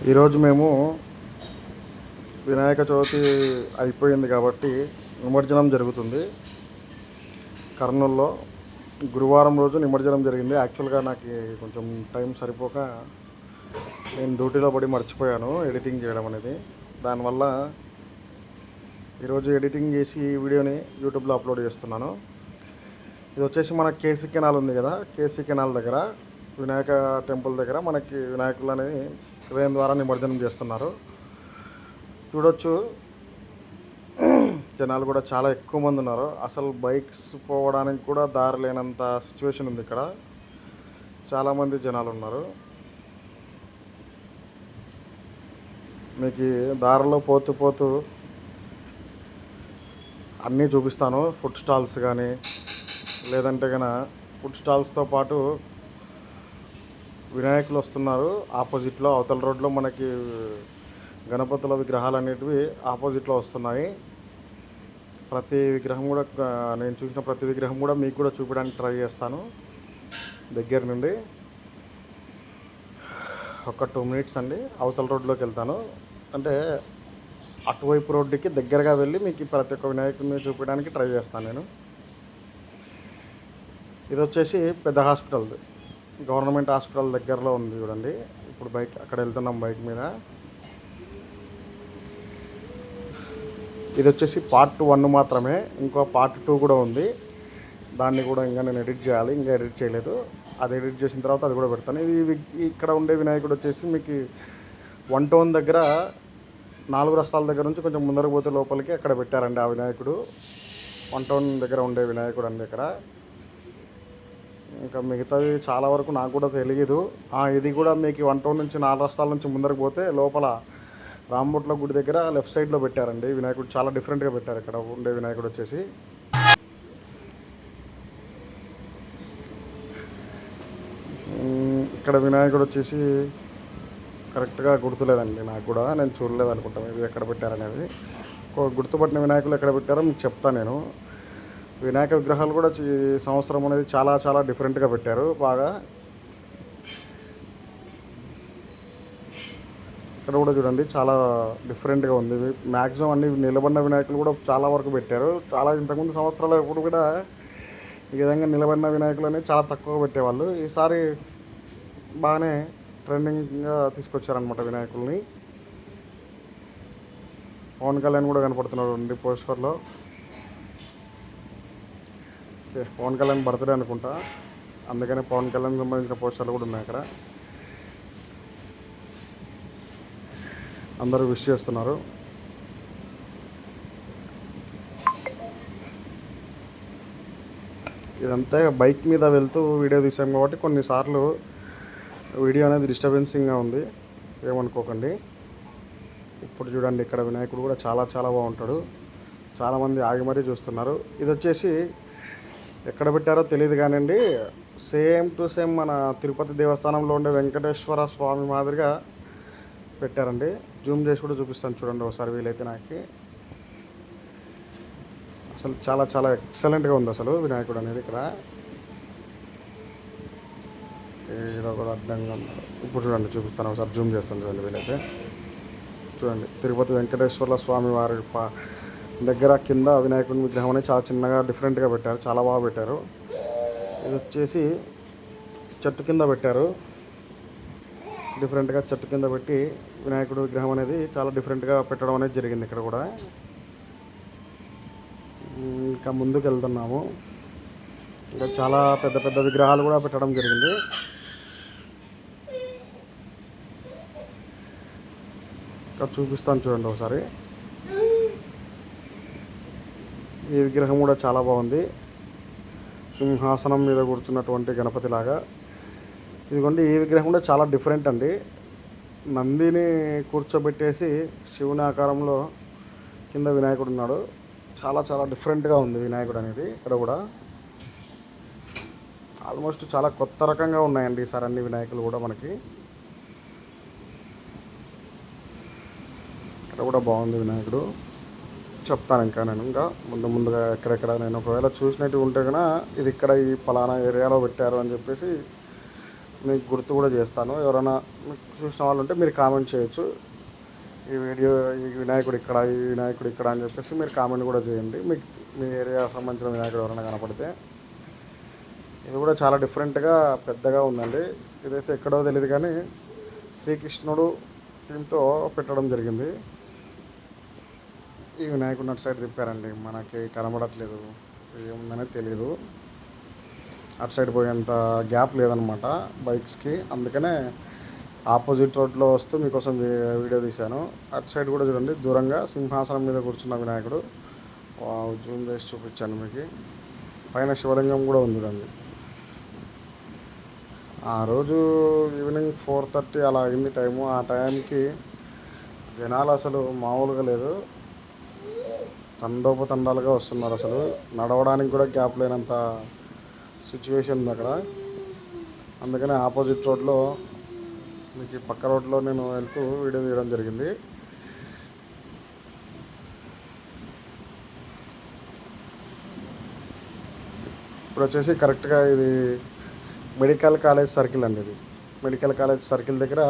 ఈరోజు మేము వినాయక చవితి అయిపోయింది కాబట్టి నిమజ్జనం జరుగుతుంది కర్నూలులో. గురువారం రోజు నిమజ్జనం జరిగింది. యాక్చువల్గా నాకు కొంచెం టైం సరిపోక నేను డ్యూటీలో పడి మర్చిపోయాను ఎడిటింగ్ చేయడం అనేది. దానివల్ల ఈరోజు ఎడిటింగ్ చేసి ఈ వీడియోని యూట్యూబ్లో అప్లోడ్ చేస్తున్నాను. ఇది వచ్చేసి మన కేసీ కెనాల్ ఉంది కదా, కేసీ కెనాల్ దగ్గర వినాయక టెంపుల్ దగ్గర మనకి వినాయకులు అనేది క్రేన్ ద్వారా నిమజ్జనం చేస్తున్నారు. చూడొచ్చు, జనాలు కూడా చాలా ఎక్కువ మంది ఉన్నారు. అసలు బైక్స్ పోవడానికి కూడా దారి లేనంత సిచ్యువేషన్ ఉంది ఇక్కడ. చాలామంది జనాలు ఉన్నారు. మీకు దారిలో పోతూ పోతూ అన్నీ చూపిస్తాను. ఫుడ్ స్టాల్స్ కానీ లేదంటే కనుక ఫుడ్ స్టాల్స్తో పాటు వినాయకులు వస్తున్నారు. ఆపోజిట్లో అవతల రోడ్లో మనకి గణపతుల విగ్రహాలు అనేటివి ఆపోజిట్లో వస్తున్నాయి. ప్రతి విగ్రహం కూడా నేను చూసిన ప్రతి విగ్రహం కూడా మీకు కూడా చూపించడానికి ట్రై చేస్తాను దగ్గర నుండి. ఒక 2 minutes అండి, అవతల రోడ్లోకి వెళ్తాను. అంటే అటువైపు రోడ్డుకి దగ్గరగా వెళ్ళి మీకు ప్రతి ఒక్క వినాయకుడిని చూపించడానికి ట్రై చేస్తాను నేను. ఇది వచ్చేసి పెద్ద హాస్పిటల్, గవర్నమెంట్ హాస్పిటల్ దగ్గరలో ఉంది చూడండి. ఇప్పుడు బైక్ అక్కడ వెళ్తున్నాం బైక్ మీద. ఇది వచ్చేసి పార్ట్ 1 మాత్రమే, ఇంకో పార్ట్ 2 కూడా ఉంది. దాన్ని కూడా ఇంకా నేను ఎడిట్ చేయాలి, ఇంకా ఎడిట్ చేయలేదు. అది ఎడిట్ చేసిన తర్వాత అది కూడా పెడతాను. ఇది ఇక్కడ ఉండే వినాయకుడు వచ్చేసి మీకు 1 town దగ్గర 4 రస్తాల దగ్గర నుంచి కొంచెం ముందరకు పోతే లోపలికి అక్కడ పెట్టారండి ఆ వినాయకుడు. 1 town దగ్గర ఉండే వినాయకుడు అండి ఇక్కడ. ఇంకా మిగతాది చాలా వరకు నాకు కూడా తెలియదు. ఇది కూడా మీకు 1 town నుంచి 4 రస్తాల నుంచి ముందరకు పోతే లోపల రాంబొట్ల గుడి దగ్గర లెఫ్ట్ సైడ్లో పెట్టారండి వినాయకుడు. చాలా డిఫరెంట్గా పెట్టారు ఇక్కడ ఉండే వినాయకుడు వచ్చేసి. ఇక్కడ వినాయకుడు వచ్చేసి కరెక్ట్గా గుర్తులేదండి నాకు కూడా, నేను చూడలేదు అనుకుంటాను ఇది ఎక్కడ పెట్టారనేది. గుర్తుపట్టిన వినాయకులు ఎక్కడ పెట్టారో మీకు చెప్తాను నేను. వినాయక విగ్రహాలు కూడా ఈ సంవత్సరం అనేది చాలా చాలా డిఫరెంట్గా పెట్టారు బాగా. ఇక్కడ కూడా చూడండి చాలా డిఫరెంట్గా ఉంది. మ్యాక్సిమం అన్ని నిలబడిన వినాయకులు కూడా చాలా వరకు పెట్టారు. చాలా ఇంతకుముందు సంవత్సరాలు ఎప్పుడు కూడా ఈ విధంగా నిలబడిన వినాయకులు అనేది చాలా తక్కువ పెట్టేవాళ్ళు. ఈసారి బాగానే ట్రెండింగ్గా తీసుకొచ్చారనమాట వినాయకుల్ని. పవన్ కళ్యాణ్ కూడా కనపడుతున్నాడు అండి పోస్టర్లో. పవన్ కళ్యాణ్ బర్త్డే అనుకుంటా, అందుకనే పవన్ కళ్యాణ్ సంబంధించిన పోస్టర్లు కూడా ఉన్నాయి అక్కడ. అందరూ విష్ చేస్తున్నారు. ఇదంతా బైక్ మీద వెళ్తూ వీడియో తీసాం కాబట్టి కొన్నిసార్లు వీడియో అనేది డిస్టర్బెన్సింగ్గా ఉంది, ఏమనుకోకండి. ఇప్పుడు చూడండి, ఇక్కడ వినాయకుడు కూడా చాలా చాలా బాగుంటాడు. చాలామంది ఆగి మరీ చూస్తున్నారు. ఇది వచ్చేసి ఎక్కడ పెట్టారో తెలియదు కానివ్వండి, సేమ్ టు సేమ్ మన తిరుపతి దేవస్థానంలో ఉండే వెంకటేశ్వర స్వామి మాదిరిగా పెట్టారండి. జూమ్ చేసి కూడా చూపిస్తాను చూడండి ఒకసారి వీలైతే. నాకు అసలు చాలా చాలా ఎక్సలెంట్గా ఉంది అసలు వినాయకుడు అనేది ఇక్కడ. కూడా అడ్డంగా ఉన్నారు. ఇప్పుడు చూడండి చూపిస్తాను ఒకసారి, జూమ్ చేస్తాను చూడండి వీలైతే. చూడండి, తిరుపతి వెంకటేశ్వర స్వామి వారి దగ్గర కింద వినాయకుడి విగ్రహం అనేది చాలా చిన్నగా డిఫరెంట్గా పెట్టారు, చాలా బాగా పెట్టారు. ఇది వచ్చేసి చెట్టు కింద పెట్టారు, డిఫరెంట్గా చెట్టు కింద పెట్టి వినాయకుడు విగ్రహం అనేది చాలా డిఫరెంట్గా పెట్టడం అనేది జరిగింది ఇక్కడ కూడా. ఇంకా ముందుకు వెళ్తున్నాము. ఇంకా చాలా పెద్ద పెద్ద విగ్రహాలు కూడా పెట్టడం జరిగింది. ఇంకా చూపిస్తాను చూడండి ఒకసారి. ఈ విగ్రహం కూడా చాలా బాగుంది, సింహాసనం మీద కూర్చున్నటువంటి గణపతి లాగా. ఇదిగోండి, ఈ విగ్రహం కూడా చాలా డిఫరెంట్ అండి. నందిని కూర్చోబెట్టేసి శివుని ఆకారంలో కింద వినాయకుడు ఉన్నాడు. చాలా చాలా డిఫరెంట్గా ఉంది వినాయకుడు అనేది. ఇక్కడ కూడా ఆల్మోస్ట్ చాలా కొత్త రకంగా ఉన్నాయండి ఈసారి అన్ని వినాయకులు కూడా మనకి. ఇక్కడ కూడా బాగుంది వినాయకుడు. చెప్తాను ఇంకా నేను ముందుగా ఎక్కడెక్కడ నేను ఒకవేళ చూసినట్టు ఉంటే కనుక ఇది ఇక్కడ ఈ పలానా ఏరియాలో పెట్టారు అని చెప్పేసి మీకు గుర్తు కూడా చేస్తాను. ఎవరైనా మీకు చూసిన వాళ్ళు ఉంటే మీరు కామెంట్ చేయొచ్చు. ఈ వీడియో ఈ వినాయకుడు ఇక్కడ, ఈ వినాయకుడు ఇక్కడ అని చెప్పేసి మీరు కామెంట్ కూడా చేయండి. మీకు మీ ఏరియా సంబంధించిన వినాయకుడు ఎవరైనా కనపడితే. ఇది కూడా చాలా డిఫరెంట్గా పెద్దగా ఉందండి. ఇదైతే ఎక్కడో తెలియదు కానీ శ్రీకృష్ణుడు దీంతో పెట్టడం జరిగింది. ఈ వినాయకుడు అటు సైడ్ తిప్పారండి, మనకి కనబడట్లేదు, ఏముందనే తెలియదు. అటు సైడ్ పోయేంత గ్యాప్ లేదనమాట బైక్స్కి, అందుకనే ఆపోజిట్ రోడ్లో వస్తూ మీకోసం వీడియో తీశాను. అటు సైడ్ కూడా చూడండి, దూరంగా సింహాసనం మీద కూర్చున్న వినాయకుడు. జూమ్ చేసి చూపించాను మీకు. పైన శివలింగం కూడా ఉంది చూడండి. ఆ రోజు ఈవినింగ్ 4:30 అలా అయింది టైము. ఆ టైంకి జనాలు అసలు మామూలుగా లేదు, తండోపతండాలుగా వస్తున్నారు. అసలు నడవడానికి కూడా గ్యాప్ లేనంత సిచ్యువేషన్ ఉంది అక్కడ. అందుకనే ఆపోజిట్ రోడ్లో మీకు పక్క రోడ్లో నేను వెళ్తూ వీడియో తీయడం జరిగింది. ఇప్పుడు వచ్చేసి కరెక్ట్గా ఇది మెడికల్ కాలేజ్ సర్కిల్ అండి. ఇది మెడికల్ కాలేజ్ సర్కిల్ దగ్గర